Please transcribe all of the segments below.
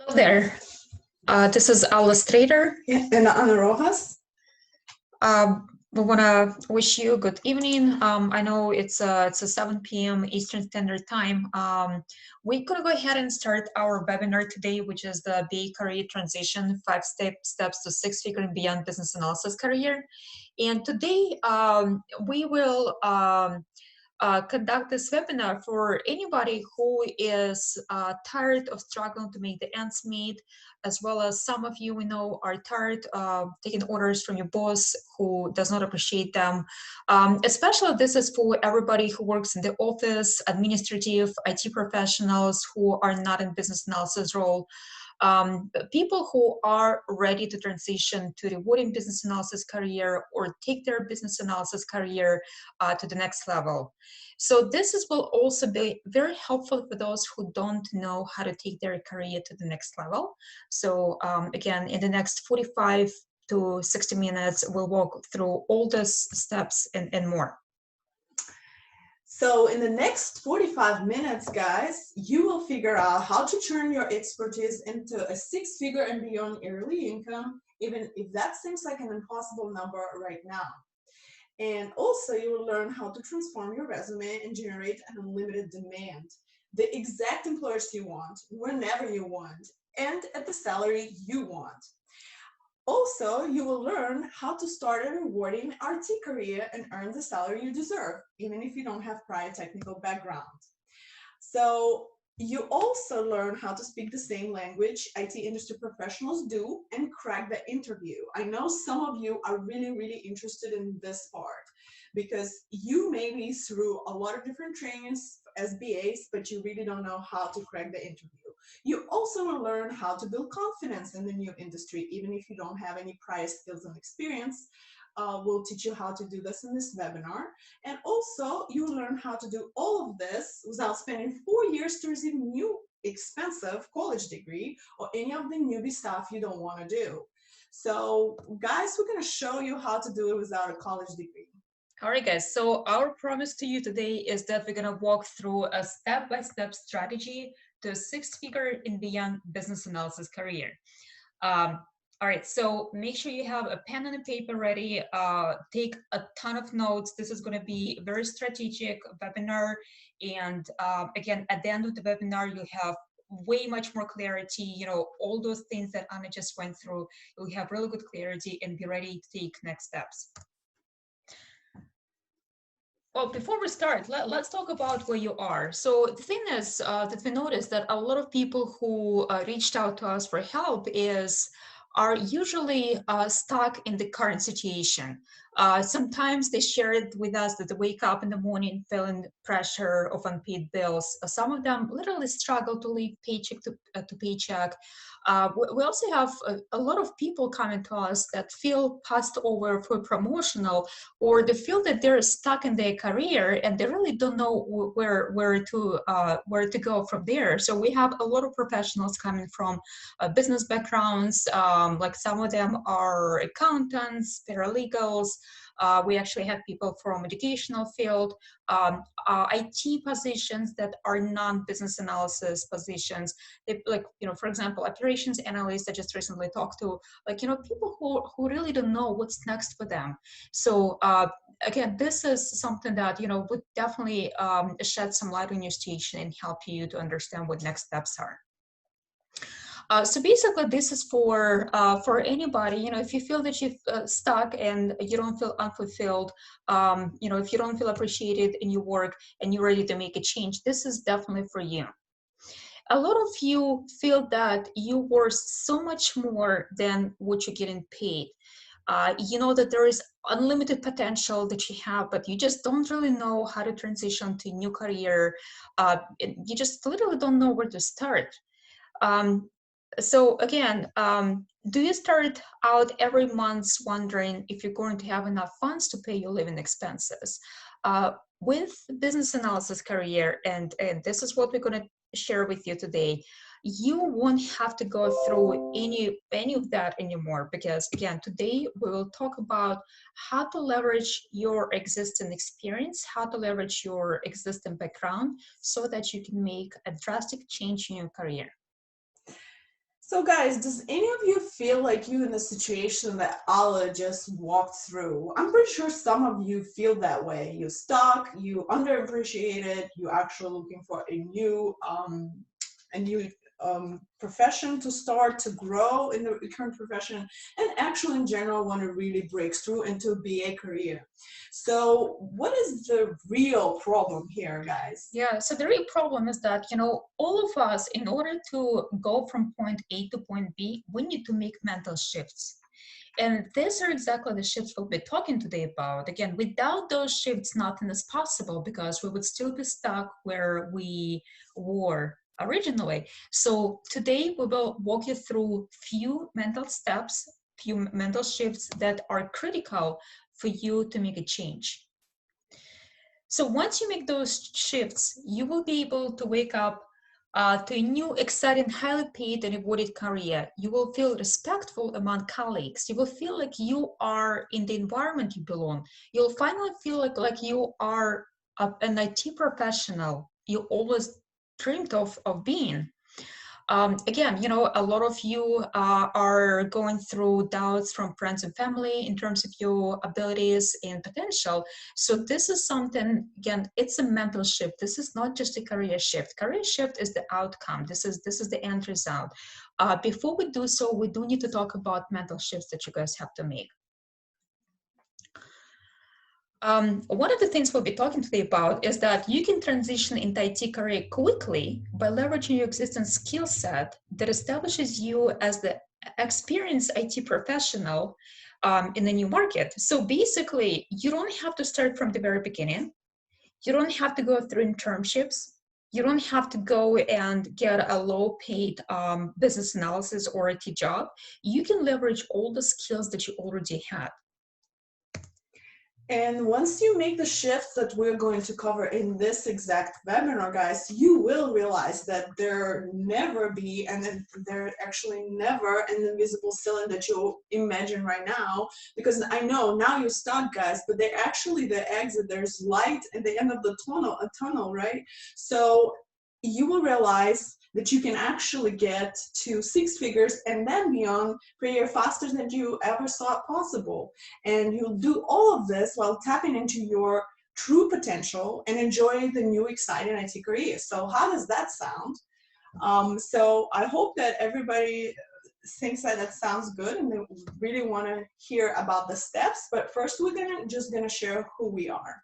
Hello there. This is Illustrator. Yeah, and Ana Rojas. We want to wish you a good evening. I know it's a 7 p.m. Eastern Standard Time. We're going to go ahead and start our webinar today, which is the BA Career Transition, 5 steps to six-figure and beyond business analysis career. And today we will conduct this webinar for anybody who is tired of struggling to make the ends meet, as well as some of you we know are tired of taking orders from your boss who does not appreciate them. Especially this is for everybody who works in the office, administrative, IT professionals who are not in business analysis role. People who are ready to transition to rewarding business analysis career or take their business analysis career to the next level. So will also be very helpful for those who don't know how to take their career to the next level. So again, in the next 45 to 60 minutes, we'll walk through all those steps and more. So in the next 45 minutes, guys, you will figure out how to turn your expertise into a six-figure and beyond yearly income, even if that seems like an impossible number right now. And also you will learn how to transform your resume and generate an unlimited demand, the exact employers you want, whenever you want, and at the salary you want. Also, you will learn how to start a rewarding RT career and earn the salary you deserve, even if you don't have prior technical background. So you also learn how to speak the same language IT industry professionals do and crack the interview. I know some of you are really interested in this part because you may be through a lot of different trainings as BAs, but you really don't know how to crack the interview. You also will learn how to build confidence in the new industry, even if you don't have any prior skills and experience. We'll teach you how to do this in this webinar. And also, you'll learn how to do all of this without spending 4 years to receive a new expensive college degree or any of the newbie stuff you don't want to do. So, guys, we're going to show you how to do it without a college degree. All right, guys, so our promise to you today is that we're going to walk through a step-by-step strategy to a six-figure and beyond business analysis career. All right, so make sure you have a pen and a paper ready. Take a ton of notes. This is going to be a very strategic webinar. And again, at the end of the webinar, you'll have way much more clarity. You know, all those things that Anna just went through, you'll have really good clarity and be ready to take next steps. Well, before we start, let's talk about where you are. So the thing is that we noticed that a lot of people who reached out to us for help are usually stuck in the current situation. Sometimes they share it with us that they wake up in the morning feeling pressure of unpaid bills. Some of them literally struggle to live paycheck to paycheck. We also have a lot of people coming to us that feel passed over for promotional, or they feel that they're stuck in their career and they really don't know where to go from there. So we have a lot of professionals coming from business backgrounds, like some of them are accountants, paralegals. We actually have people from educational field, IT positions that are non-business analysis positions. They, like, you know, for example, operations analysts I just recently talked to, like, you know, people who really don't know what's next for them. So again, this is something that, you know, would definitely shed some light on your situation and help you to understand what next steps are. So basically, this is for anybody. You know, if you feel that you've stuck and you don't feel unfulfilled, you know, if you don't feel appreciated in your work and you're ready to make a change, this is definitely for you. A lot of you feel that you're worth so much more than what you're getting paid. You know that there is unlimited potential that you have, but you just don't really know how to transition to a new career. You just literally don't know where to start. So again, do you start out every month wondering if you're going to have enough funds to pay your living expenses? With business analysis career, and this is what we're going to share with you today, you won't have to go through any of that anymore, because again, today we will talk about how to leverage your existing experience, how to leverage your existing background so that you can make a drastic change in your career. So guys, does any of you feel like you in the situation that Allah just walked through? I'm pretty sure some of you feel that way. You're stuck, you underappreciated, you're actually looking for a new profession to start to grow in the current profession, and actually in general want to really break through into be a career. So what is the real problem here, guys? Yeah, so the real problem is that, all of us, in order to go from point A to point B, we need to make mental shifts. And these are exactly the shifts we'll be talking today about. Again, without those shifts, nothing is possible because we would still be stuck where we were originally. So today we will walk you through few mental steps, few mental shifts that are critical for you to make a change. So once you make those shifts, you will be able to wake up to a new, exciting, highly paid and rewarded career. You will feel respectful among colleagues. You will feel like you are in the environment you belong. You'll finally feel like you are an IT professional you always dreamed of being. Again, a lot of you are going through doubts from friends and family in terms of your abilities and potential. So this is something, again, it's a mental shift. This is not just a career shift. Career shift is the outcome. This is the end result. Before we do so, we do need to talk about mental shifts that you guys have to make. One of the things we'll be talking today about is that you can transition into IT career quickly by leveraging your existing skill set that establishes you as the experienced IT professional in the new market. So basically, you don't have to start from the very beginning. You don't have to go through internships. You don't have to go and get a low-paid business analysis or IT job. You can leverage all the skills that you already had. And once you make the shifts that we're going to cover in this exact webinar, guys, you will realize that there never be, and then there actually never an invisible ceiling that you imagine right now, because I know now you're stuck, guys, but they actually, the exit, there's light at the end of the tunnel, right? So you will realize that you can actually get to 6 figures and then beyond per year faster than you ever thought possible. And you'll do all of this while tapping into your true potential and enjoying the new exciting IT career. So how does that sound? So I hope that everybody thinks that that sounds good and they really want to hear about the steps. But first, we're just gonna share who we are.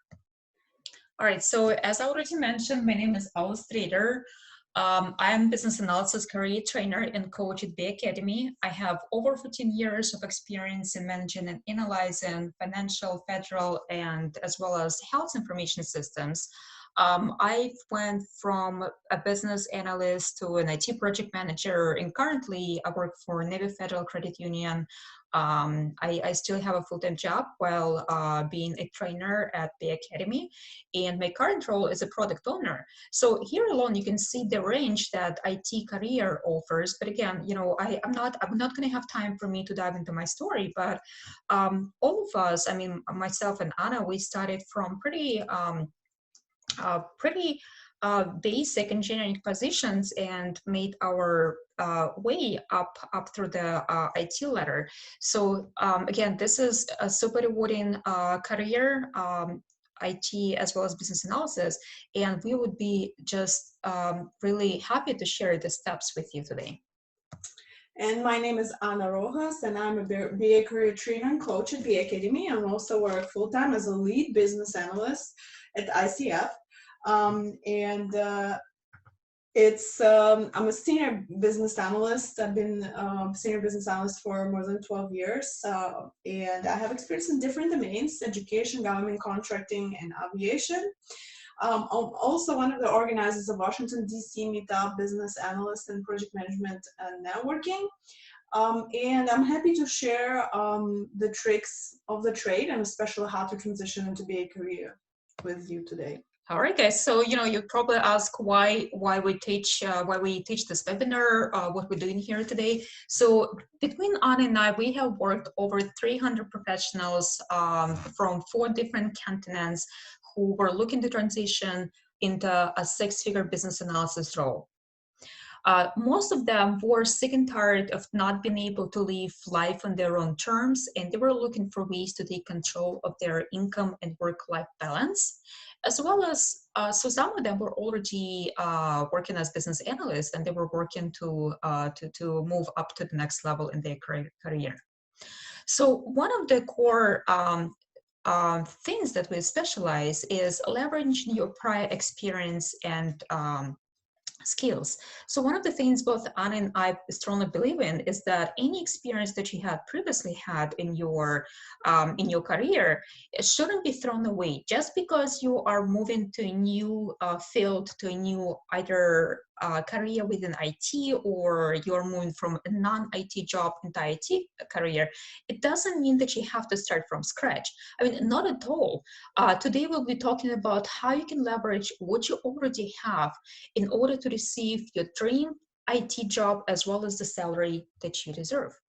All right, so as I already mentioned, my name is Alice Trader. I am business analysis career trainer and coach at BAcademy. I have over 14 years of experience in managing and analyzing financial, federal, and as well as health information systems. I went from a business analyst to an IT project manager, and currently I work for Navy Federal Credit Union. I still have a full-time job while being a trainer at BAcademy, and my current role is a product owner. So here alone, you can see the range that IT career offers. But again, I'm not going to have time for me to dive into my story. But all of us, I mean, myself and Anna, we started from pretty basic engineering positions and made our way up through the IT ladder. So again, this is a super rewarding career, IT as well as business analysis, and we would be just really happy to share the steps with you today. And my name is Ana Rojas, and I'm a BA Career Trainer and Coach at BAcademy. I also work full-time as a lead business analyst at ICF. I'm a senior business analyst. I've been a senior business analyst for more than 12 years, and I have experience in different domains: education, government, contracting, and aviation. I'm also one of the organizers of Washington, D.C. Meetup, Business Analyst and Project Management and Networking. And I'm happy to share the tricks of the trade and especially how to transition into BA career with you today. All right, guys. So you probably ask why we teach this webinar, what we're doing here today. So between Anna and I, we have worked over 300 professionals from 4 different continents who were looking to transition into a 6-figure business analysis role. Most of them were sick and tired of not being able to live life on their own terms, and they were looking for ways to take control of their income and work-life balance, as well as, so some of them were already working as business analysts, and they were working to move up to the next level in their career. So one of the core things that we specialize is leveraging your prior experience and skills. So one of the things both Anna and I strongly believe in is that any experience that you had previously had in your career, it shouldn't be thrown away just because you are moving to a new field, to a new either career within IT, or you're moving from a non-IT job into IT career. It doesn't mean that you have to start from scratch. I mean, not at all. Today we'll be talking about how you can leverage what you already have in order to receive your dream IT job as well as the salary that you deserve.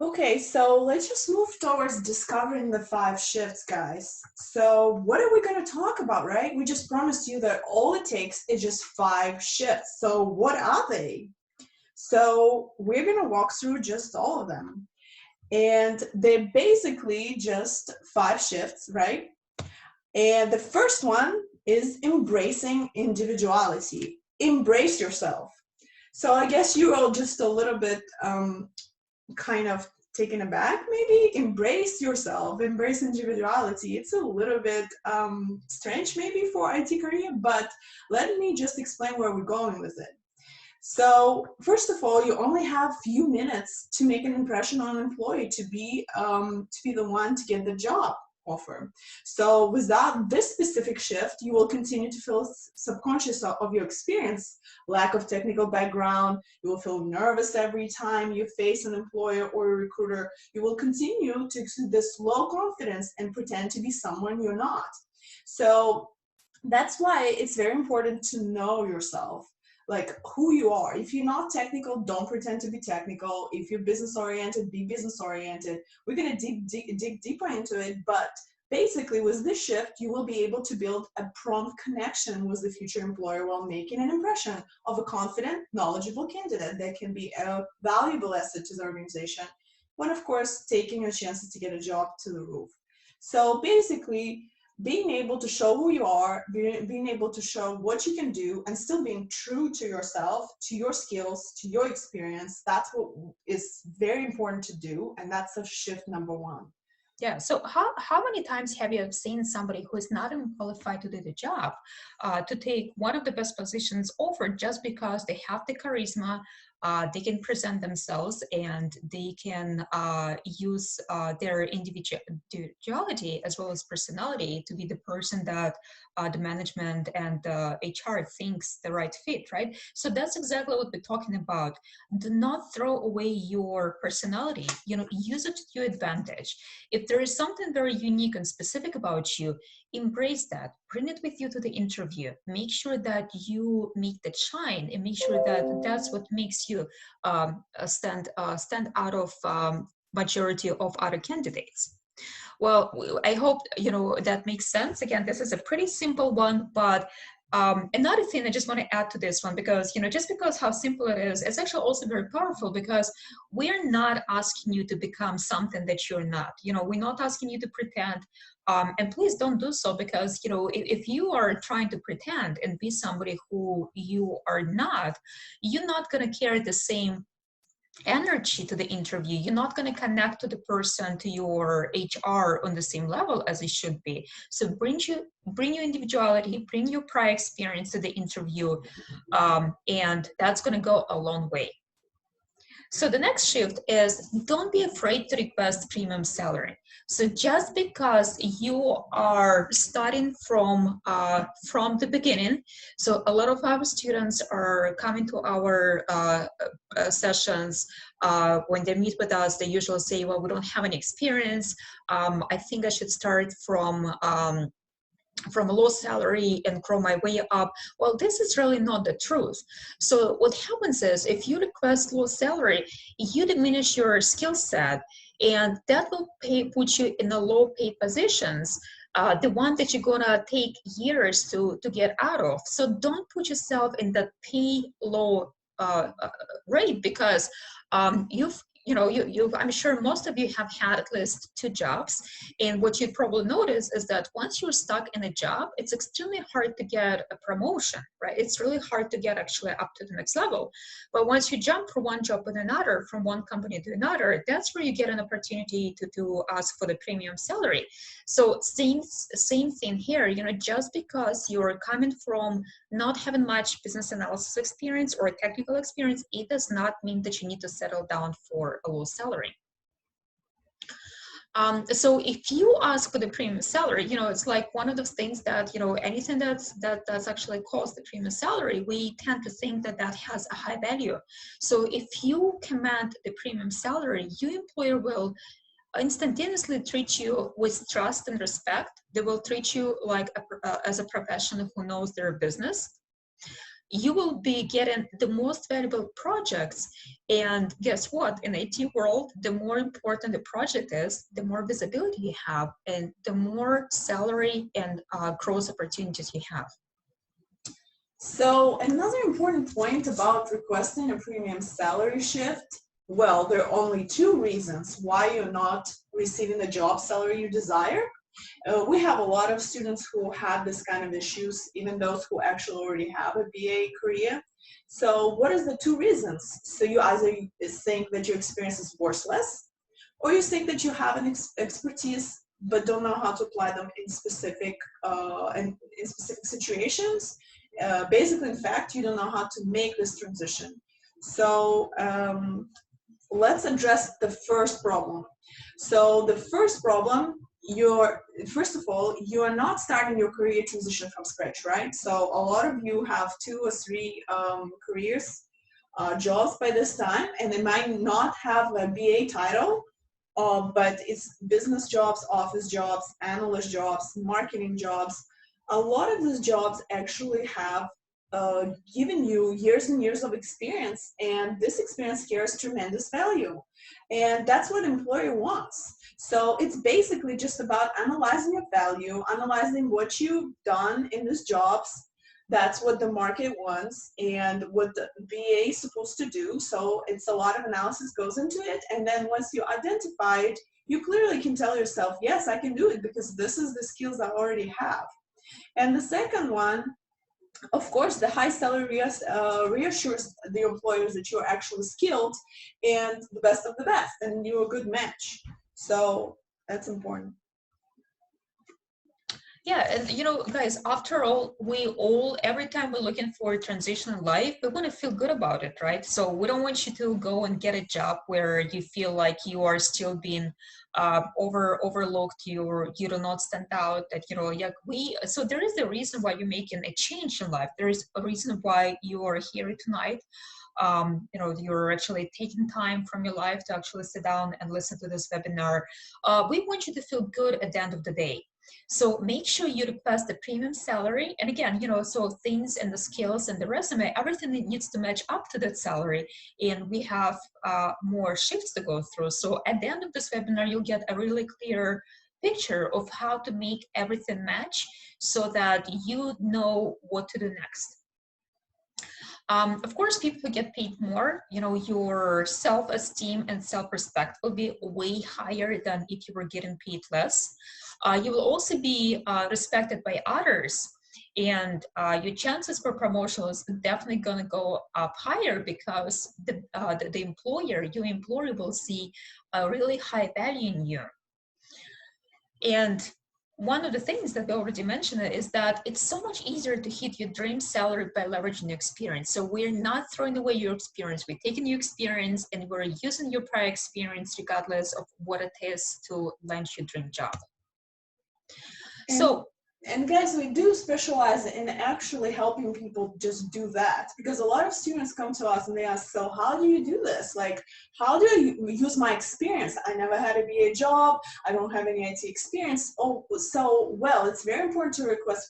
Okay, so let's just move towards discovering the 5 shifts, guys. So what are we going to talk about, right? We just promised you that all it takes is just 5 shifts. So what are they? So we're going to walk through just all of them. And they're basically just 5 shifts, right? And the first one is embracing individuality. Embrace yourself. So I guess you are just a little bit kind of taken aback, maybe. Embrace yourself, embrace individuality. It's a little bit strange maybe for IT career, but let me just explain where we're going with it. So first of all, you only have a few minutes to make an impression on an employee, to be the one to get the job offer. So without this specific shift, you will continue to feel subconscious of your experience, lack of technical background. You will feel nervous every time you face an employer or a recruiter. You will continue to exude this low confidence and pretend to be someone you're not. So that's why it's very important to know yourself, like who you are. If you're not technical, don't pretend to be technical. If you're business oriented, be business oriented. We're going to dig deeper into it, but basically with this shift, you will be able to build a prompt connection with the future employer while making an impression of a confident, knowledgeable candidate that can be a valuable asset to the organization, when of course taking your chances to get a job to the roof. So basically, being able to show who you are, being able to show what you can do, and still being true to yourself, to your skills, to your experience, that's what is very important to do. And that's a shift number 1. Yeah, so how many times have you seen somebody who is not even qualified to do the job, to take one of the best positions offered just because they have the charisma, they can present themselves, and they can use their individuality as well as personality to be the person that the management and the HR thinks the right fit, right? So that's exactly what we're talking about. Do not throw away your personality, use it to your advantage. If there is something very unique and specific about you, embrace that, bring it with you to the interview, make sure that you make that shine, and make sure that that's what makes you stand out of majority of other candidates. Well, I hope that makes sense. Again, this is a pretty simple one, but another thing I just want to add to this one, because just because how simple it is, it's actually also very powerful, because we're not asking you to become something that you're not. We're not asking you to pretend, and please don't do so, because if you are trying to pretend and be somebody who you are not, you're not going to carry the same energy to the interview. You're not going to connect to the person, to your HR on the same level as it should be. So bring your individuality, bring your prior experience to the interview, and that's going to go a long way. So the next shift is, don't be afraid to request premium salary. So just because you are starting from the beginning, so a lot of our students are coming to our sessions. When they meet with us, they usually say, well, we don't have any experience. I think I should start from a low salary and grow my way up. Well, this is really not the truth. So what happens is, if you request low salary, you diminish your skill set, and that will put you in a low pay positions. the one that you're gonna take years to get out of. So don't put yourself in that pay low rate, because I'm sure most of you have had at least 2 jobs, and what you probably notice is that once you're stuck in a job, it's extremely hard to get a promotion, right? It's really hard to get actually up to the next level. But once you jump from one job to another, from one company to another, that's where you get an opportunity to ask for the premium salary. So same thing here, just because you're coming from not having much business analysis experience or technical experience, it does not mean that you need to settle down for a low salary. So if you ask for the premium salary, it's like one of those things that, anything that's actually cost the premium salary, we tend to think that that has a high value. So if you command the premium salary, your employer will instantaneously treat you with trust and respect. They will treat you like as a professional who knows their business. You will be getting the most valuable projects. And guess what? In IT world, the more important the project is, the more visibility you have, and the more salary and growth opportunities you have. So another important point about requesting a premium salary shift, well, there are only 2 reasons why you're not receiving the job salary you desire. We have a lot of students who have this kind of issues, even those who actually already have a BA career. So what is the 2 reasons? So you either think that your experience is worthless, or you think that you have an expertise but don't know how to apply them in specific situations. Basically, in fact, you don't know how to make this transition. So let's address the first problem. So the first problem, first of all, you are not starting your career transition from scratch, right? So a lot of you have 2 or 3 careers, jobs by this time, and they might not have a BA title, but it's business jobs, office jobs, analyst jobs, marketing jobs. A lot of these jobs actually have given you years and years of experience, and this experience carries tremendous value, and that's what employer wants. So it's basically just about analyzing your value, analyzing what you've done in these jobs. That's what the market wants and what the BA is supposed to do. So it's a lot of analysis goes into it, and then once you identify it, you clearly can tell yourself, yes, I can do it because this is the skills I already have. And the second one, of course, the high salary reassures the employers that you're actually skilled and the best of the best, and you're a good match. So that's important. Yeah, and guys, after all, every time we're looking for a transition in life, we want to feel good about it, right? So we don't want you to go and get a job where you feel like you are still being overlooked, you do not stand out, that, so there is a reason why you're making a change in life. There is a reason why you are here tonight. You're actually taking time from your life to actually sit down and listen to this webinar. We want you to feel good at the end of the day. So make sure you request the premium salary. And again, so things and the skills and the resume, everything that needs to match up to that salary. And we have more shifts to go through. So at the end of this webinar, you'll get a really clear picture of how to make everything match so that you know what to do next. Of course, people who get paid more, your self-esteem and self-respect will be way higher than if you were getting paid less. You will also be respected by others, and your chances for promotion is definitely going to go up higher because the employer, your employer will see a really high value in you. And one of the things that we already mentioned is that it's so much easier to hit your dream salary by leveraging your experience. So we're not throwing away your experience. We're taking your experience and we're using your prior experience regardless of what it is to land your dream job. And guys, we do specialize in actually helping people just do that, because a lot of students come to us and they ask, so how do you do this? Like, how do I use my experience? I never had a BA job. I don't have any IT experience. Oh, so, well, it's very important to request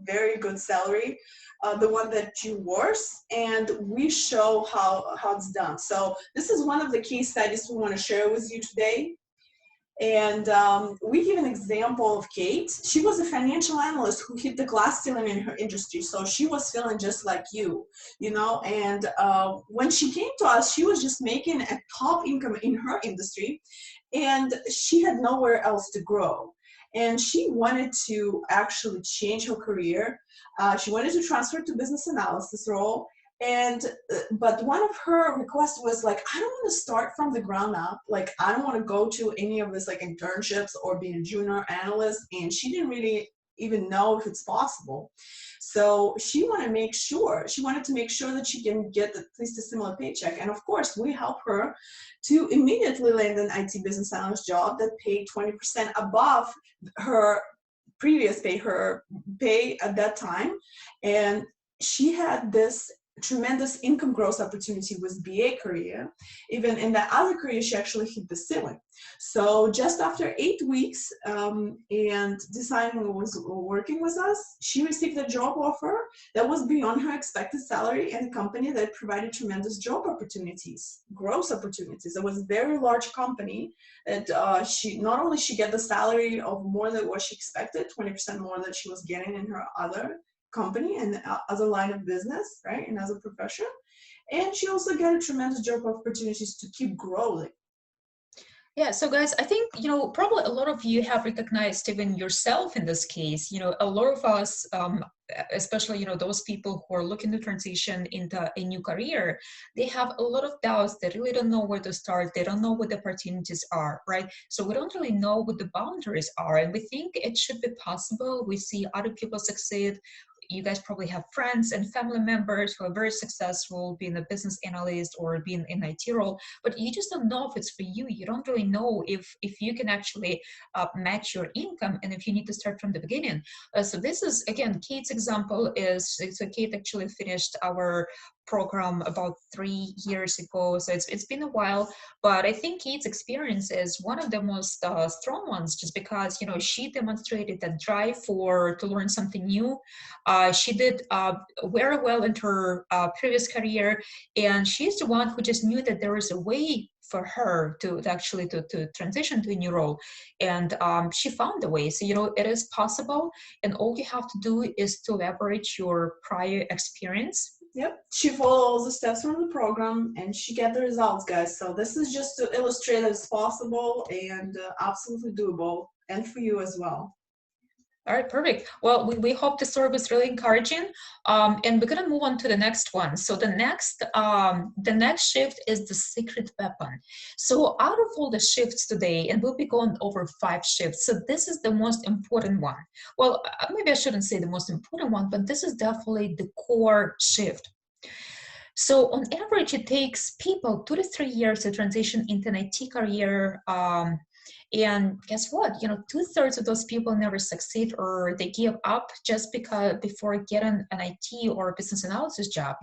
very good salary, the one that you worth, and we show how it's done. So this is one of the case studies we want to share with you today. And we give an example of Kate. She was a financial analyst who hit the glass ceiling in her industry. So she was feeling just like you know, and when she came to us, she was just making a top income in her industry, and she had nowhere else to grow. And she wanted to actually change her career. She wanted to transfer to business analysis role. And but one of her requests was like, I don't want to start from the ground up. Like, I don't want to go to any of this like internships or being a junior analyst. And she didn't really even know if it's possible. So she wanted to make sure that she can get at least a similar paycheck. And of course, we help her to immediately land an IT business analyst job that paid 20% above her previous pay, her pay at that time. And she had this tremendous income growth opportunity with BA Career. Even in that other career, she actually hit the ceiling. So just after 8 weeks and deciding was working with us, she received a job offer that was beyond her expected salary and a company that provided tremendous job opportunities, growth opportunities. It was a very large company that she not only she get the salary of more than what she expected, 20% more than she was getting in her other company and other line of business, right, and as a profession. And she also got a tremendous job opportunities to keep growing. Yeah, so guys, I think, probably a lot of you have recognized even yourself in this case. A lot of us, especially, those people who are looking to transition into a new career, they have a lot of doubts. They really don't know where to start. They don't know what the opportunities are, right? So we don't really know what the boundaries are. And we think it should be possible. We see other people succeed. You guys probably have friends and family members who are very successful being a business analyst or being in IT role, but you just don't know if it's for you. You don't really know if you can actually match your income and if you need to start from the beginning. So this is, again, Kate's example is, so Kate actually finished our program about 3 years ago. So it's been a while, but I think Kate's experience is one of the most strong ones, just because, she demonstrated that drive to learn something new. She did very well in her previous career, and she's the one who just knew that there is a way for her to actually to transition to a new role, and she found a way. So it is possible, and all you have to do is to leverage your prior experience. Yep, she follows the steps from the program and she get the results, guys. So this is just to illustrate that it's possible and absolutely doable, and for you as well. All right, perfect. Well, we hope the story was really encouraging, and we're gonna move on to the next one. So the next shift is the secret weapon. So out of all the shifts today, and we'll be going over 5 shifts, so this is the most important one. Well, maybe I shouldn't say the most important one, but this is definitely the core shift. So on average, it takes people 2 to 3 years to transition into an IT career. And guess what? 2/3 of those people never succeed, or they give up just because before getting an IT or business analysis job.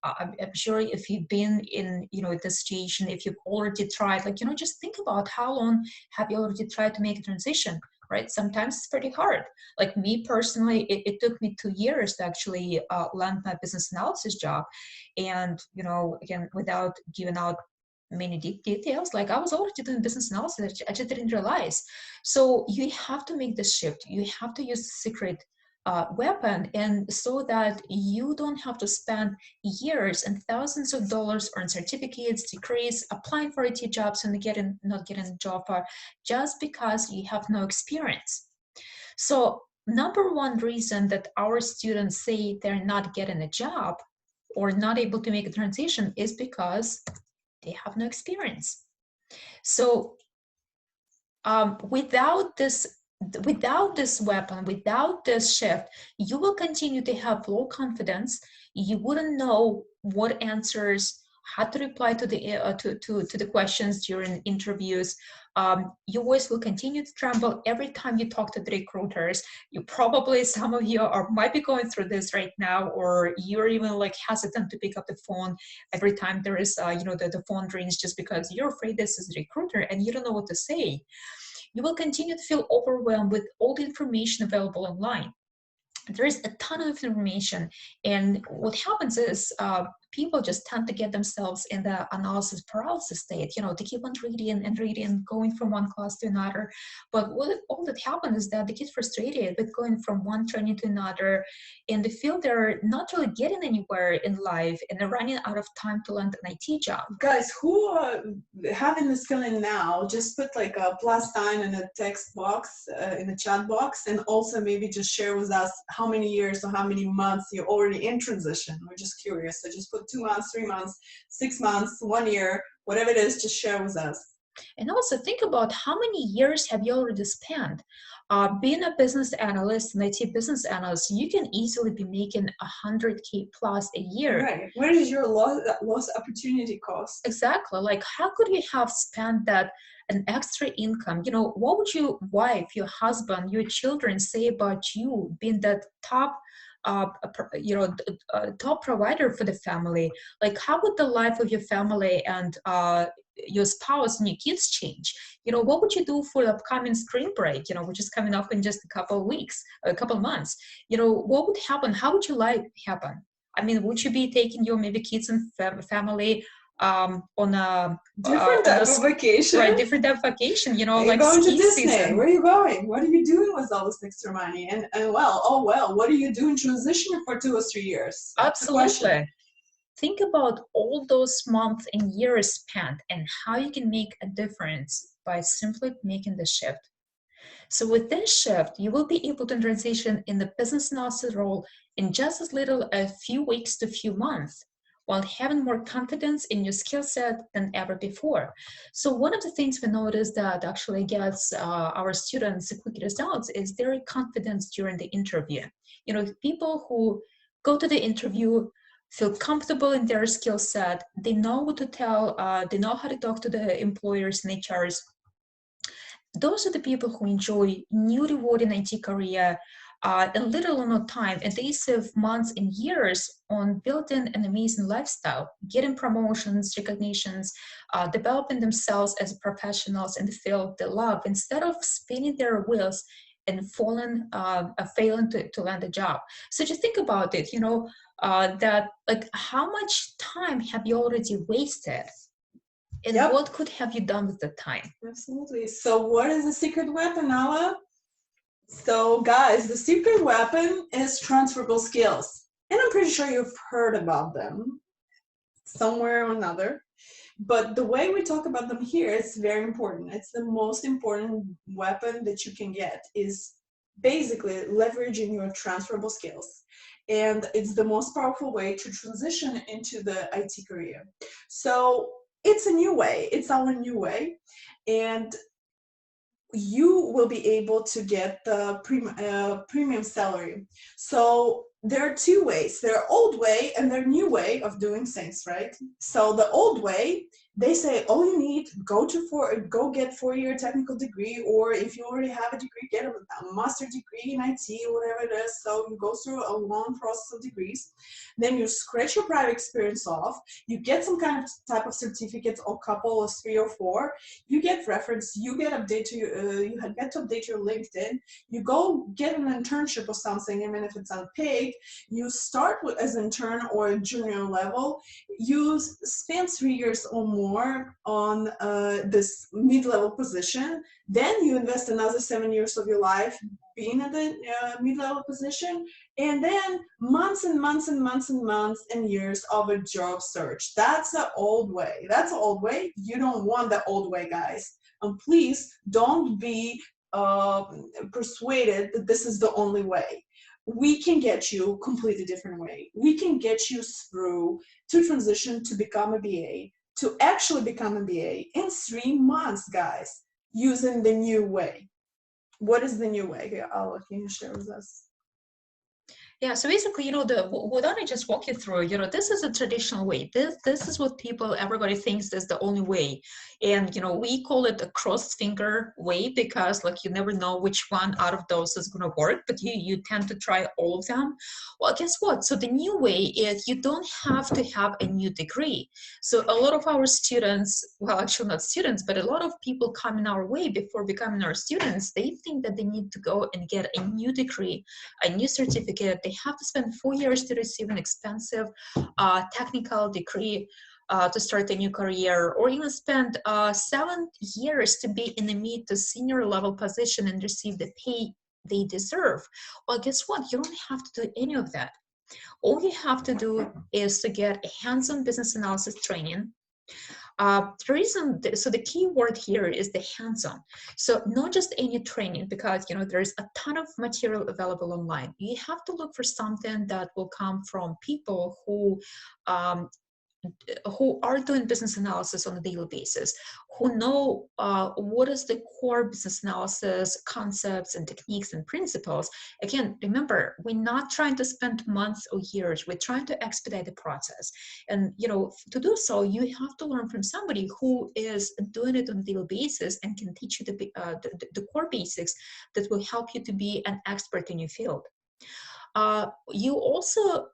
I'm sure if you've been in, this situation, if you've already tried, just think about how long have you already tried to make a transition, right? Sometimes it's pretty hard. Like me personally, it took me 2 years to actually land my business analysis job. And, again, without giving out many details, like I was already doing business analysis, I just didn't realize. So you have to make this shift. You have to use the secret weapon, and so that you don't have to spend years and thousands of dollars on certificates, degrees, applying for IT jobs and not getting a job just because you have no experience. So number one reason that our students say they're not getting a job or not able to make a transition is because they have no experience. So without this weapon, without this shift, you will continue to have low confidence. You wouldn't know what answers, how to reply to the questions during interviews. Your voice will continue to tremble every time you talk to the recruiters. Some of you might be going through this right now, or you're even like hesitant to pick up the phone every time there is, the phone rings, just because you're afraid this is a recruiter and you don't know what to say. You will continue to feel overwhelmed with all the information available online. There is a ton of information, and what happens is people just tend to get themselves in the analysis paralysis state, to keep on reading and reading, going from one class to another. But all that happens is that they get frustrated with going from one training to another, and they feel they're not really getting anywhere in life, and they're running out of time to land an IT job. Guys, who having this feeling now, just put like a plus sign in a text box, in the chat box, and also maybe just share with us how many years or how many months you're already in transition. We're just curious. So just put 2 months, 3 months, 6 months, 1 year, whatever it is, just share with us. And also think about how many years have you already spent. Being a business analyst, an IT business analyst, you can easily be making 100K plus a year. Right. Where is your lost opportunity cost? Exactly. Like, how could you have spent that an extra income? What would your wife, your husband, your children say about you being that top top provider for the family? Like, how would the life of your family and your spouse and your kids change? What would you do for the upcoming spring break, which is coming up in just a couple of weeks, a couple of months? What would happen? How would your life happen? I mean, would you be taking your maybe kids and family on a different type of vacation? Right, different type of vacation, like going to Disney. Season. Where are you going? What are you doing with all this extra money? And what are you doing transitioning for 2 or 3 years? That's absolutely. Think about all those months and years spent and how you can make a difference by simply making the shift. So with this shift, you will be able to transition in the business analysis role in just as little as a few weeks to a few months, while having more confidence in your skill set than ever before. So one of the things we noticed that actually gets our students quick results is their confidence during the interview. People who go to the interview feel comfortable in their skill set, they know what to tell, they know how to talk to the employers and HRs. Those are the people who enjoy new rewarding IT career in little or no time, and they save months and years on building an amazing lifestyle, getting promotions, recognitions, developing themselves as professionals in the field they love, instead of spinning their wheels and failing to land a job. So just think about it, that like how much time have you already wasted? And what could have you done with the time? Absolutely. So what is the secret weapon, Ala? So guys, the secret weapon is transferable skills. And I'm pretty sure you've heard about them somewhere or another. But the way we talk about them here is very important. It's the most important weapon that you can get, is basically leveraging your transferable skills. And it's the most powerful way to transition into the IT career. So it's a new way. It's our new way. And you will be able to get the premium salary. So there are 2 ways. There are old way and their new way of doing things, right? So the old way, they say all you need, go get 4-year technical degree, or if you already have a degree, get a master degree in IT, whatever it is. So you go through a long process of degrees, then you scratch your prior experience off, you get some kind of type of certificates, or couple or 3 or 4, you get reference, you get you get to update your LinkedIn, you go get an internship or something, even if it's unpaid, you start as an intern or a junior level, you spend 3 years or more on this mid-level position, then you invest another 7 years of your life being at the mid-level position, and then months and months and months and months and years of a job search. That's the old way. That's the old way. You don't want the old way, guys. And please don't be persuaded that this is the only way. We can get you a completely different way. We can get you through to transition to become a BA, to actually become a BA in 3 months, guys, using the new way. What is the new way? Here, Ala, can you share with us? Yeah, so basically, what I just walk you through, this is a traditional way. This is what everybody thinks is the only way. And, we call it a cross-finger way because, like, you never know which one out of those is going to work, but you tend to try all of them. Well, guess what? So the new way is you don't have to have a new degree. So a lot of our students, well, actually not students, but a lot of people coming our way before becoming our students, they think that they need to go and get a new degree, a new certificate. they have to spend 4 years to receive an expensive technical degree to start a new career, or even spend 7 years to be in a mid to senior level position and receive the pay they deserve. Well, guess what? You don't have to do any of that. All you have to do is to get a hands-on business analysis training. So the key word here is the hands-on. So not just any training, because there's a ton of material available online. You have to look for something that will come from people who are doing business analysis on a daily basis, who know what is the core business analysis concepts and techniques and principles. Again, remember, we're not trying to spend months or years. We're trying to expedite the process. And to do so, you have to learn from somebody who is doing it on a daily basis and can teach you the core basics that will help you to be an expert in your field. You also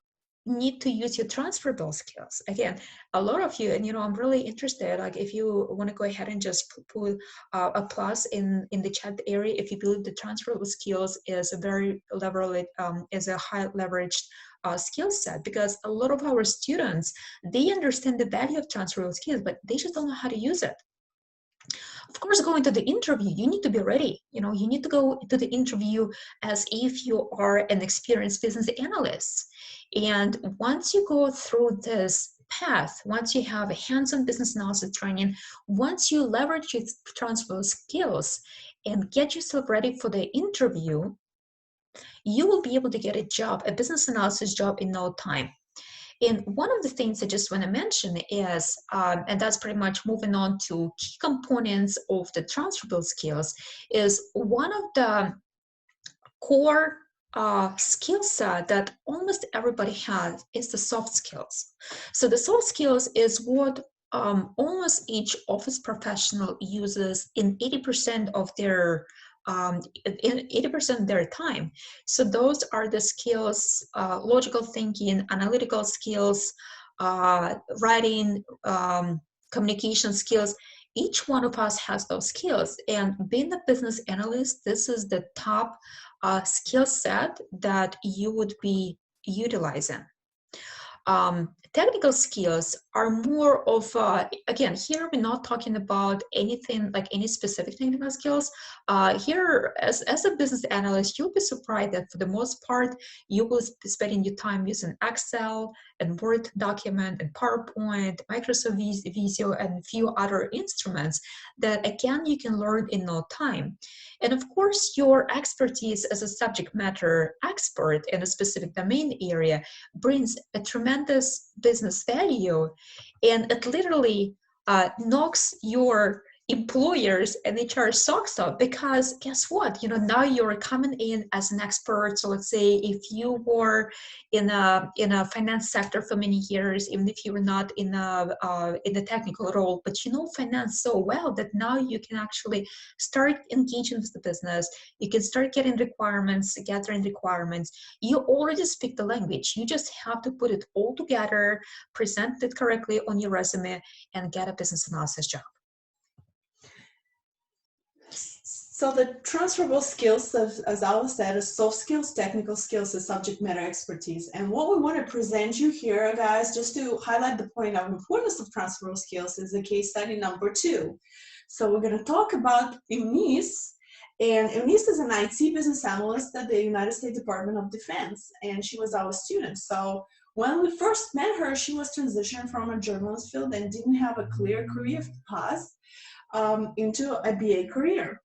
need to use your transferable skills. Again, a lot of you, and I'm really interested, like if you want to go ahead and just put a plus in the chat area if you believe the transferable skills is a very is a high leveraged skill set, because a lot of our students, they understand the value of transferable skills, but they just don't know how to use it. Of course, going to the interview, you need to be ready. You need to go to the interview as if you are an experienced business analyst. And once you go through this path, once you have a hands-on business analysis training, once you leverage your transferable skills and get yourself ready for the interview, you will be able to get a job, a business analysis job, in no time. And one of the things I just want to mention is, and that's pretty much moving on to key components of the transferable skills, is one of the core skill set that almost everybody has is the soft skills. So the soft skills is what almost each office professional uses in 80% of their 80% of their time. So those are the skills: logical thinking, analytical skills, writing, communication skills. Each one of us has those skills, and being a business analyst, this is the top skill set that you would be utilizing. Technical skills are more of, again, here we're not talking about anything like any specific technical skills. Here, as a business analyst, you'll be surprised that for the most part, you will be spending your time using Excel and Word document and PowerPoint, Microsoft Visio, and a few other instruments that, again, you can learn in no time. And of course, your expertise as a subject matter expert in a specific domain area brings a tremendous business value, and it literally knocks your employers and HR socks off, because guess what? Now you're coming in as an expert. So let's say if you were in a finance sector for many years, even if you were not in a technical role, but you know finance so well that now you can actually start engaging with the business. You can start getting requirements, gathering requirements. You already speak the language. You just have to put it all together, present it correctly on your resume, and get a business analysis job. So the transferable skills, as Alice said, is soft skills, technical skills, and subject matter expertise. And what we want to present you here, guys, just to highlight the point of importance of transferable skills, is the case study number 2. So we're going to talk about Eunice. And Eunice is an IT business analyst at the United States Department of Defense, and she was our student. So when we first met her, she was transitioning from a journalist field and didn't have a clear career path into a BA career.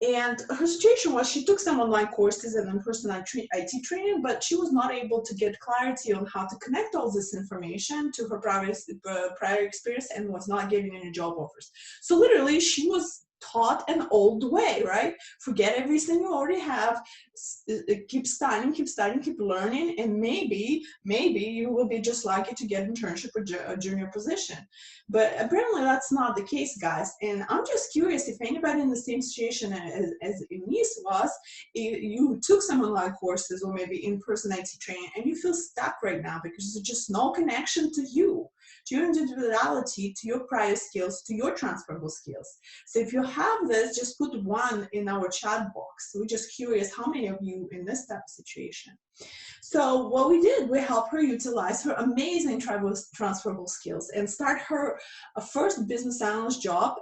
And her situation was she took some online courses and in-person IT training, but she was not able to get clarity on how to connect all this information to her prior experience, and was not getting any job offers. So literally she was taught an old way, right? Forget everything you already have, keep studying, keep learning, and maybe you will be just lucky to get an internship or a junior position. But apparently that's not the case, guys. And I'm just curious if anybody in the same situation as Eunice was, you took some online courses or maybe in-person IT training, and you feel stuck right now because there's just no connection to you, to your individuality, to your prior skills, to your transferable skills. So if you have this, just put 1 in our chat box. We're just curious how many of you in this type of situation. So what we did, we helped her utilize her amazing transferable skills and start her first business analyst job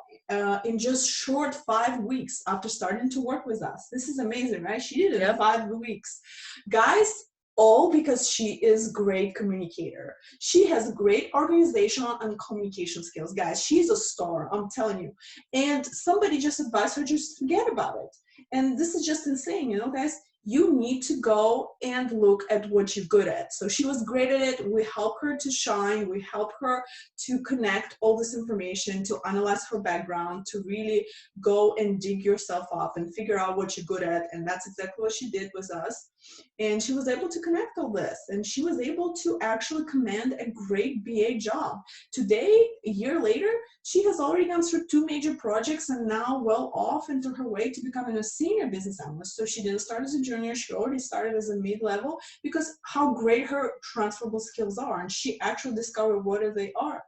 in just short 5 weeks after starting to work with us. This is amazing, right? She did it in 5 weeks. Guys, all because she is great communicator. She has great organizational and communication skills. Guys, she's a star, I'm telling you. And somebody just advised her, just forget about it. And this is just insane, you know, guys. You need to go and look at what you're good at. So she was great at it. We help her to shine. We help her to connect all this information, to analyze her background, to really go and dig yourself up and figure out what you're good at. And that's exactly what she did with us. And she was able to connect all this. And she was able to actually command a great BA job. Today, a year later, she has already gone through 2 major projects and now well off into her way to becoming a senior business analyst. So she didn't start as a junior, she already started as a mid-level because how great her transferable skills are. And she actually discovered what they are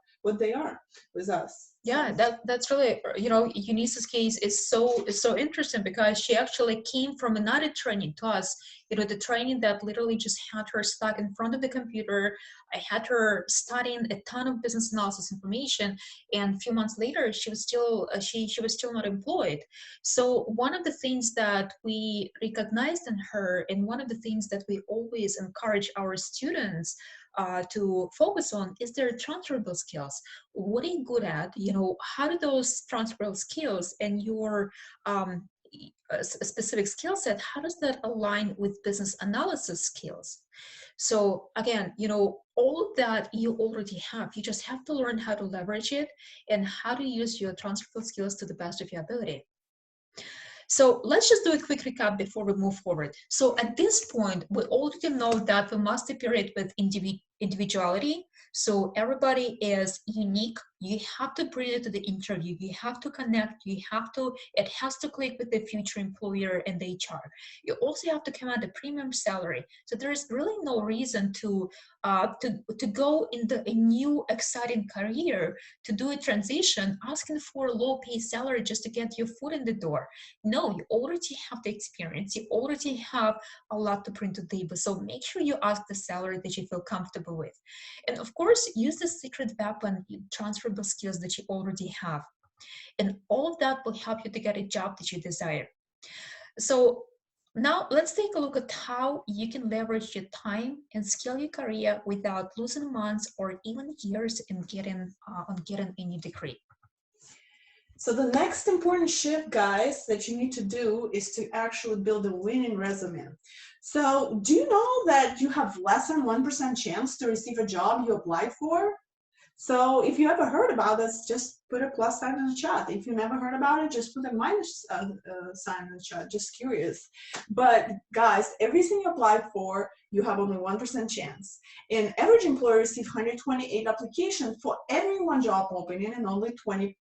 with us. Yeah, that's really, you know, Eunice's case is so interesting because she actually came from another training to us, you know, the training that literally just had her stuck in front of the computer. I had her studying a ton of business analysis information, and a few months later, she was still she was still not employed. So one of the things that we recognized in her, and one of the things that we always encourage our students to focus on, is their transferable skills. What are you good at? You know, how do those transferable skills and your specific skill set, how does that align with business analysis skills? So again, you know, all of that you already have. You just have to learn how to leverage it and how to use your transferable skills to the best of your ability. So let's just do a quick recap before we move forward. So at this point, we already know that we must operate with individuality. So everybody is unique. You have to bring it to the interview. You have to connect. It has to click with the future employer and the HR. You also have to command a premium salary. So there is really no reason to go into a new exciting career, to do a transition, asking for a low pay salary just to get your foot in the door. No, you already have the experience. You already have a lot to bring to the table. So make sure you ask the salary that you feel comfortable with. And of course, use the secret weapon, transferable skills that you already have. And all of that will help you to get a job that you desire. So now let's take a look at how you can leverage your time and scale your career without losing months or even years in getting a new degree. So the next important shift, guys, that you need to do is to actually build a winning resume. So do you know that you have less than 1% chance to receive a job you applied for? So if you ever heard about this, just put a plus sign in the chat. If you never heard about it, just put a minus sign in the chat, just curious. But guys, everything you applied for, you have only 1% chance. An average employer receives 128 applications for every one job opening, and only 20%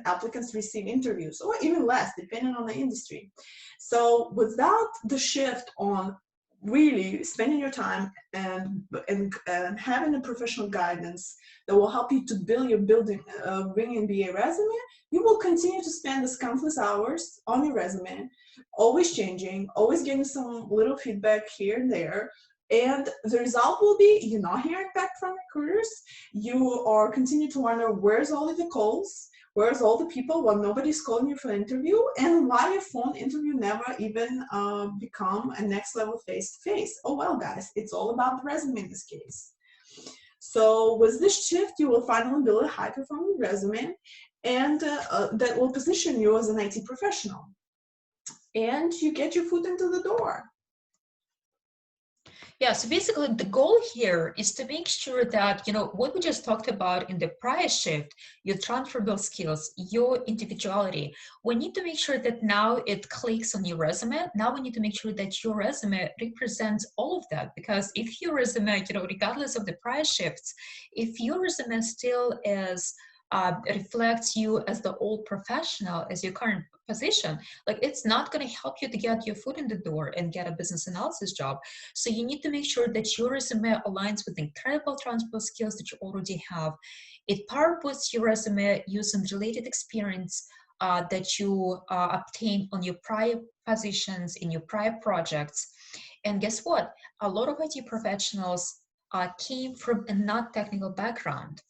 applicants receive interviews, or even less, depending on the industry. So without the shift on really spending your time and having a professional guidance that will help you to build your winning BA resume, you will continue to spend these countless hours on your resume, always changing, always getting some little feedback here and there. And the result will be you're not hearing back from recruiters. You are continue to wonder, where's all of the calls? Where's all the people when nobody's calling you for an interview? And why a phone interview never even become a next level face-to-face? Oh, well, guys, it's all about the resume in this case. So with this shift, you will finally build a high-performing resume, and that will position you as an IT professional. And you get your foot into the door. Yeah, so basically the goal here is to make sure that, you know, what we just talked about in the prior shift, your transferable skills, your individuality, we need to make sure that now it clicks on your resume. Now we need to make sure that your resume represents all of that, because if your resume, you know, regardless of the prior shifts, if your resume still is reflects you as the old professional, as your current position, like it's not going to help you to get your foot in the door and get a business analysis job. So you need to make sure that your resume aligns with the incredible transferable skills that you already have. It power boosts your resume using related experience that you obtained on your prior positions in your prior projects. And guess what? A lot of IT professionals came from a not technical background.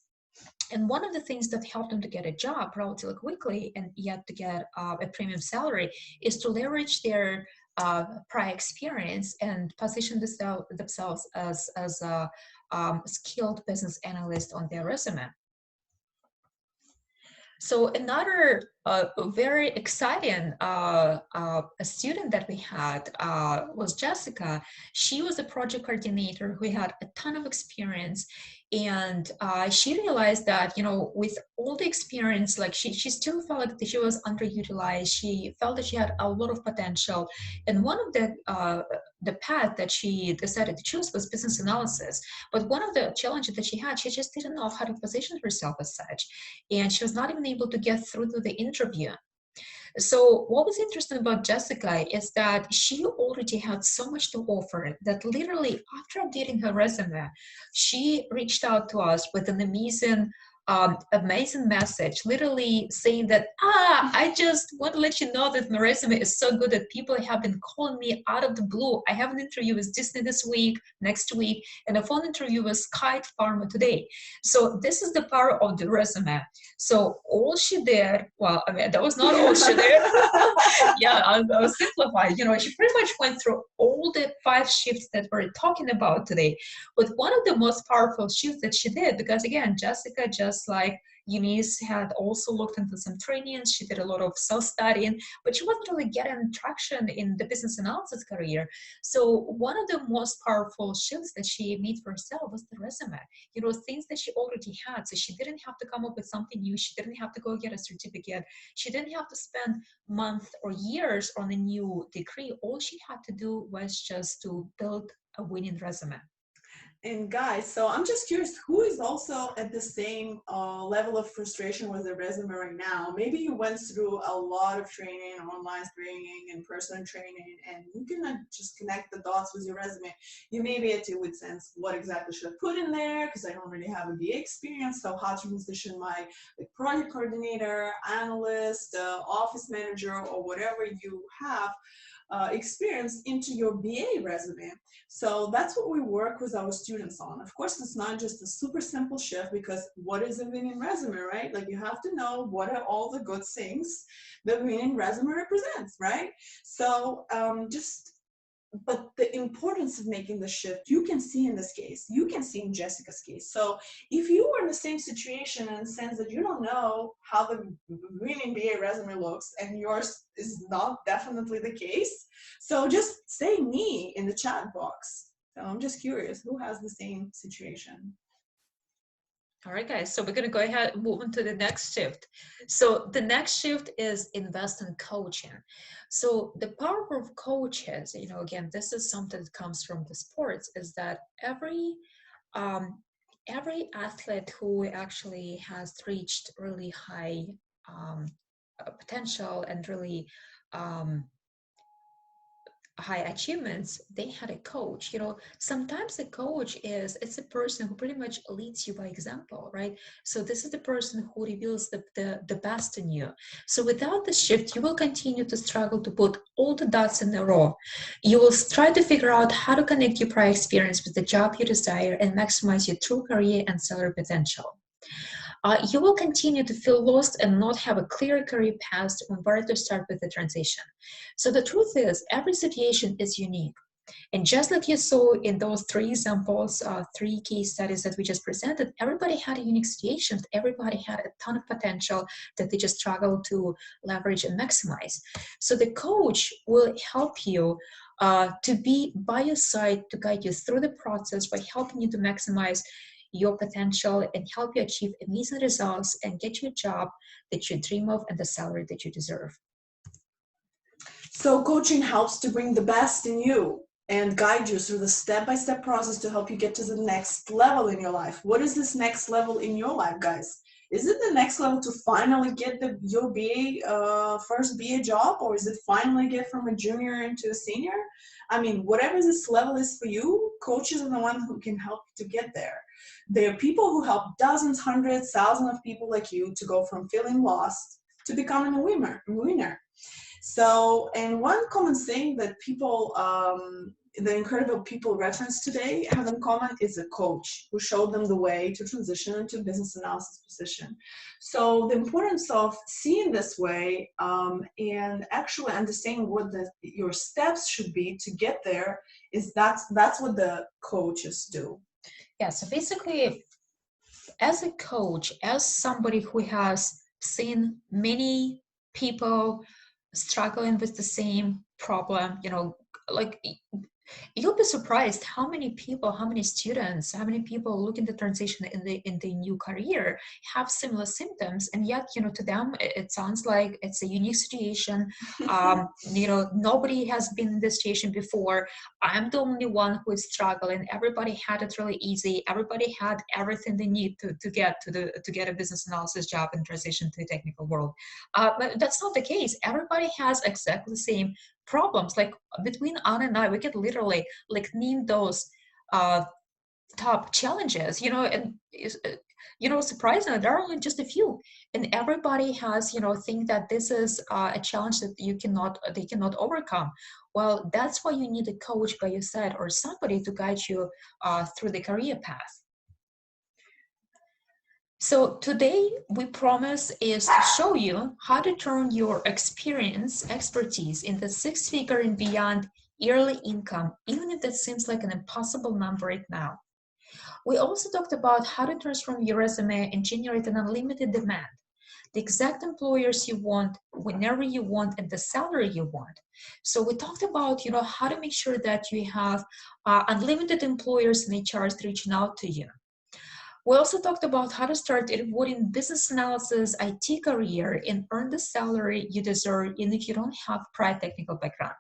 And one of the things that helped them to get a job relatively quickly and yet to get a premium salary is to leverage their prior experience and position themselves as a skilled business analyst on their resume. So another very exciting a student that we had was Jessica. She was a project coordinator who had a ton of experience, and she realized that, you know, with all the experience, like she still felt like that she was underutilized. She felt that she had a lot of potential, and one of the path that she decided to choose was business analysis. But one of the challenges that she had, she just didn't know how to position herself as such, and she was not even able to get through to the interview. So what was interesting about Jessica is that she already had so much to offer that literally after updating her resume, she reached out to us with an amazing message, literally saying that, I just want to let you know that my resume is so good that people have been calling me out of the blue. I have an interview with Disney this week, next week, and a phone interview with Kite Pharma today. So this is the power of the resume. So all she did, well, I mean, that was not all she did. Yeah, I'll simplify. You know, she pretty much went through all the 5 shifts that we're talking about today. But one of the most powerful shifts that she did, because again, Jessica, just like Eunice, had also looked into some trainings. She did a lot of self-studying, but she wasn't really getting traction in the business analysis career. So one of the most powerful shifts that she made for herself was the resume. You know, things that she already had. So she didn't have to come up with something new. She didn't have to go get a certificate. She didn't have to spend months or years on a new degree. All she had to do was just to build a winning resume. And guys, so I'm just curious, who is also at the same level of frustration with their resume right now? Maybe you went through a lot of training, online training, and personal training, and you cannot just connect the dots with your resume. You may be at your wit's end, what exactly should I put in there? Because I don't really have a BA experience, so how to transition my project coordinator, analyst, office manager, or whatever you have experience into your BA resume. So that's what we work with our students on. Of course, it's not just a super simple shift, because what is a winning resume, right? Like, you have to know what are all the good things the winning resume represents, right? So but the importance of making the shift, you can see in this case, you can see in Jessica's case. So if you are in the same situation in the sense that you don't know how the winning BA resume looks, and yours is not definitely the case, so just say me in the chat box. So I'm just curious, who has the same situation? All right, guys, so we're going to go ahead and move on to the next shift. So the next shift is invest in coaching. So the power of coaches, you know, again, this is something that comes from the sports, is that every athlete who actually has reached really high potential and really high achievements, they had a coach. You know, sometimes a coach it's a person who pretty much leads you by example, right? So this is the person who reveals the best in you. So without the shift, you will continue to struggle to put all the dots in a row. You will try to figure out how to connect your prior experience with the job you desire and maximize your true career and salary potential. You will continue to feel lost and not have a clear career path on where to start with the transition. So the truth is, every situation is unique. And just like you saw in those 3 examples, 3 case studies that we just presented, everybody had a unique situation. Everybody had a ton of potential that they just struggle to leverage and maximize. So the coach will help you to be by your side, to guide you through the process by helping you to maximize your potential and help you achieve amazing results and get you a job that you dream of and the salary that you deserve. So coaching helps to bring the best in you and guide you through the step-by-step process to help you get to the next level in your life. What is this next level in your life, guys? Is it the next level to finally get your BA, first BA job, or is it finally get from a junior into a senior? I mean, whatever this level is for you, coaches are the ones who can help you to get there. They are people who help dozens, hundreds, thousands of people like you to go from feeling lost to becoming a winner. So, and one common thing that people the incredible people referenced today have in common is a coach who showed them the way to transition into business analysis position. So the importance of seeing this way and actually understanding what your steps should be to get there is that's what the coaches do. Yeah, so basically, as a coach, as somebody who has seen many people struggling with the same problem, like you'll be surprised how many people, how many students, how many people looking to transition in the new career have similar symptoms, and yet to them it sounds like it's a unique situation. Nobody has been in this situation before. I'm the only one who is struggling. Everybody had it really easy. Everybody had everything they need to get a business analysis job and transition to the technical world. But that's not the case. Everybody has exactly the same problems. Like between Anna and I, we could literally name those top challenges, and surprisingly, there are only just a few, and everybody has think that this is a challenge that they cannot overcome. Well, that's why you need a coach by your side or somebody to guide you through the career path. So today we promise is to show you how to turn your expertise into six-figure and beyond yearly income, even if that seems like an impossible number right now. We also talked about how to transform your resume and generate an unlimited demand, the exact employers you want, whenever you want, and the salary you want. So we talked about, how to make sure that you have unlimited employers and HRs reaching out to you. We also talked about how to start a rewarding business analysis IT career and earn the salary you deserve even if you don't have prior technical background.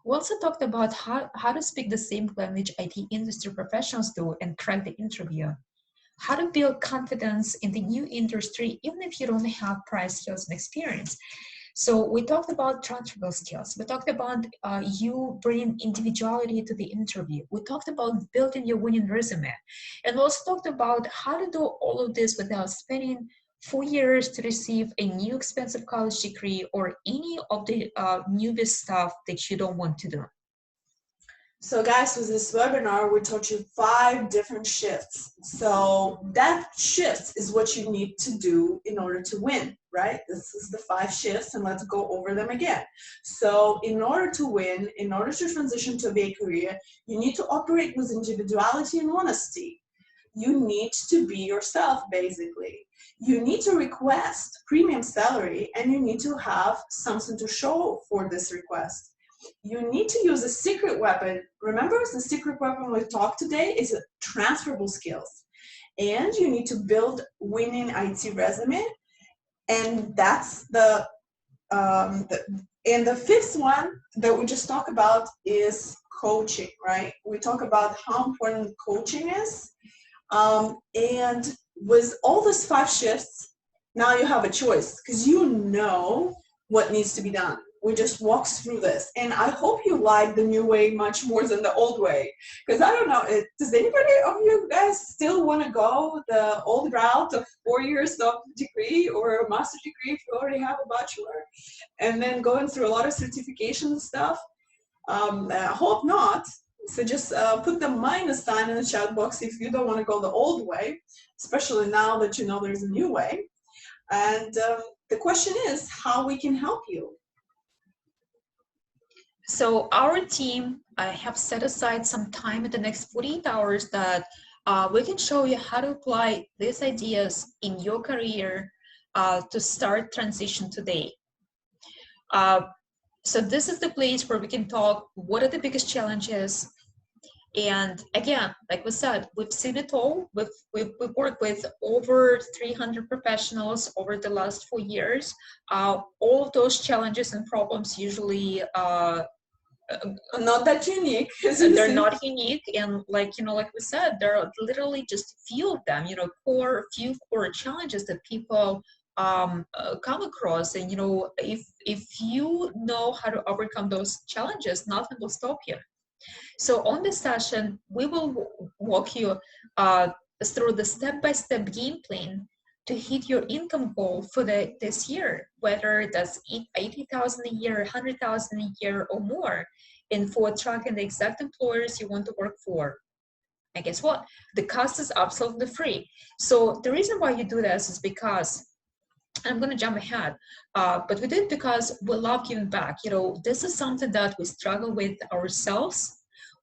We also talked about how to speak the same language IT industry professionals do and crack the interview. How to build confidence in the new industry even if you don't have prior skills and experience. So we talked about transferable skills. We talked about you bringing individuality to the interview. We talked about building your winning resume. And we also talked about how to do all of this without spending 4 years to receive a new expensive college degree or any of the newbie stuff that you don't want to do. So guys, with this webinar, we taught you 5 different shifts. So that shift is what you need to do in order to win, right? This is the 5 shifts, and let's go over them again. So in order to win, in order to transition to a BA career, you need to operate with individuality and honesty. You need to be yourself, basically. You need to request premium salary, and you need to have something to show for this request. You need to use a secret weapon. Remember, the secret weapon we talked today is transferable skills. And you need to build winning IT resume. And that's the 5th one that we just talked about is coaching, right? We talk about how important coaching is. And with all these 5 shifts, now you have a choice because you know what needs to be done. We just walked through this, and I hope you like the new way much more than the old way, because I don't know, does anybody of you guys still want to go the old route of 4 years of degree or a master's degree if you already have a bachelor, and then going through a lot of certification and stuff? I hope not. So just put the minus sign in the chat box if you don't want to go the old way, especially now that you know there's a new way. And the question is how we can help you. So our team have set aside some time in the next 48 hours that we can show you how to apply these ideas in your career to start transition today. So this is the place where we can talk what are the biggest challenges. And again, like we said, we've seen it all. We've worked with over 300 professionals over the last 4 years. All of those challenges and problems usually not that unique. They're not unique, and like we said, there are literally just few of them. Few core challenges that people come across, and if you know how to overcome those challenges, nothing will stop you. So on this session, we will walk you through the step-by-step game plan to hit your income goal for this year, whether that's 80,000 a year, 100,000 a year, or more. and for attracting the exact employers you want to work for. And guess what? The cost is absolutely free. So the reason why you do this is because, I'm going to jump ahead, but we do it because we love giving back. You know, this is something that we struggle with ourselves.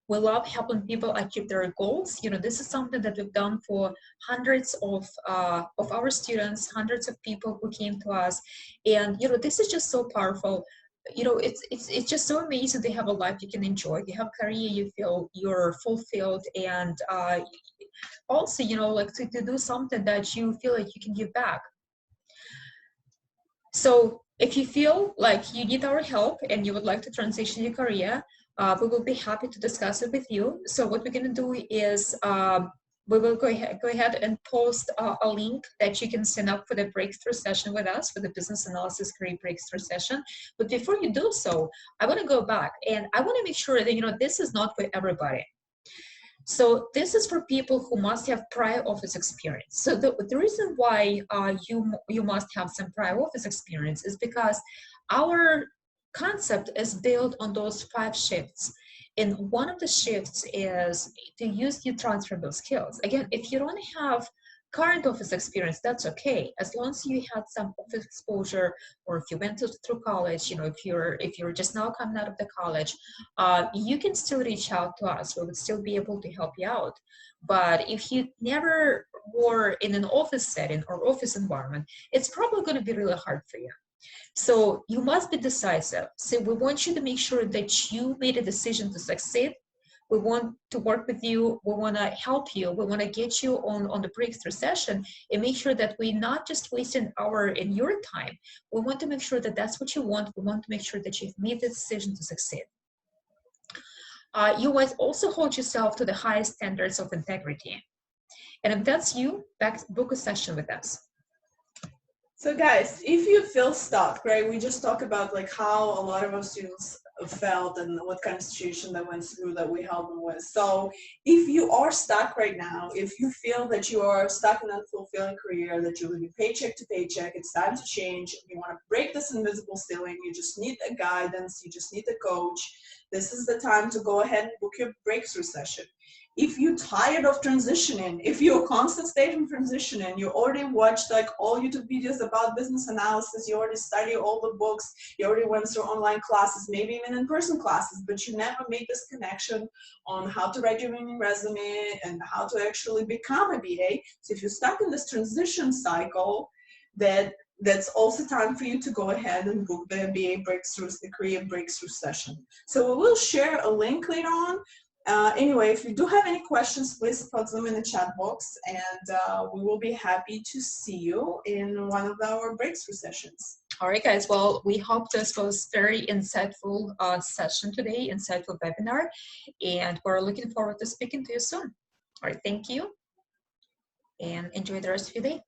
We love helping people achieve their goals. You know, this is something that we've done for hundreds of our students, hundreds of people who came to us. And, you know, this is just so powerful. You know, it's just so amazing to have a life you can enjoy. You have a career, you feel you're fulfilled, and also, you know, like to do something that you feel like you can give back. So if you feel like you need our help and you would like to transition your career, we will be happy to discuss it with you. So what we're going to do is we will go ahead and post a link that you can sign up for the breakthrough session with us, for the business analysis career breakthrough session. But before you do so, I want to go back and I want to make sure that, you know, this is not for everybody. So this is for people who must have prior office experience. So the reason why you must have some prior office experience is because our concept is built on those 5 shifts. And one of the shifts is to use your transferable skills. Again, if you don't have current office experience, that's okay, as long as you had some office exposure, or if you went through college, you know, if you're just now coming out of the college, you can still reach out to us. We would still be able to help you out. But if you never were in an office setting or office environment, it's probably going to be really hard for you. So you must be decisive. So we want you to make sure that you made a decision to succeed. We want to work with you. We want to help you. We want to get you on the breakthrough session and make sure that we're not just wasting an hour in your time. We want to make sure that that's what you want. We want to make sure that you've made the decision to succeed. You must also hold yourself to the highest standards of integrity. And if that's you, book a session with us. So guys, if you feel stuck, right, we just talked about like how a lot of our students felt and what kind of situation they went through that we help them with. So if you are stuck right now, if you feel that you are stuck in an unfulfilling career, that you're living paycheck to paycheck, it's time to change, you want to break this invisible ceiling, you just need a guidance, you just need a coach, this is the time to go ahead and book your breakthrough session. If you're tired of transitioning, if you're a constant state of transitioning, you already watched like all YouTube videos about business analysis, you already studied all the books, you already went through online classes, maybe even in-person classes, but you never made this connection on how to write your resume and how to actually become a BA. So if you're stuck in this transition cycle, that's also time for you to go ahead and book the BA breakthroughs, the career breakthrough session. So we will share a link later on. Anyway, if you do have any questions, please put them in the chat box, and we will be happy to see you in one of our breakthrough sessions. All right, guys. Well, we hope this was very insightful session today, insightful webinar, and we're looking forward to speaking to you soon. All right, thank you, and enjoy the rest of your day.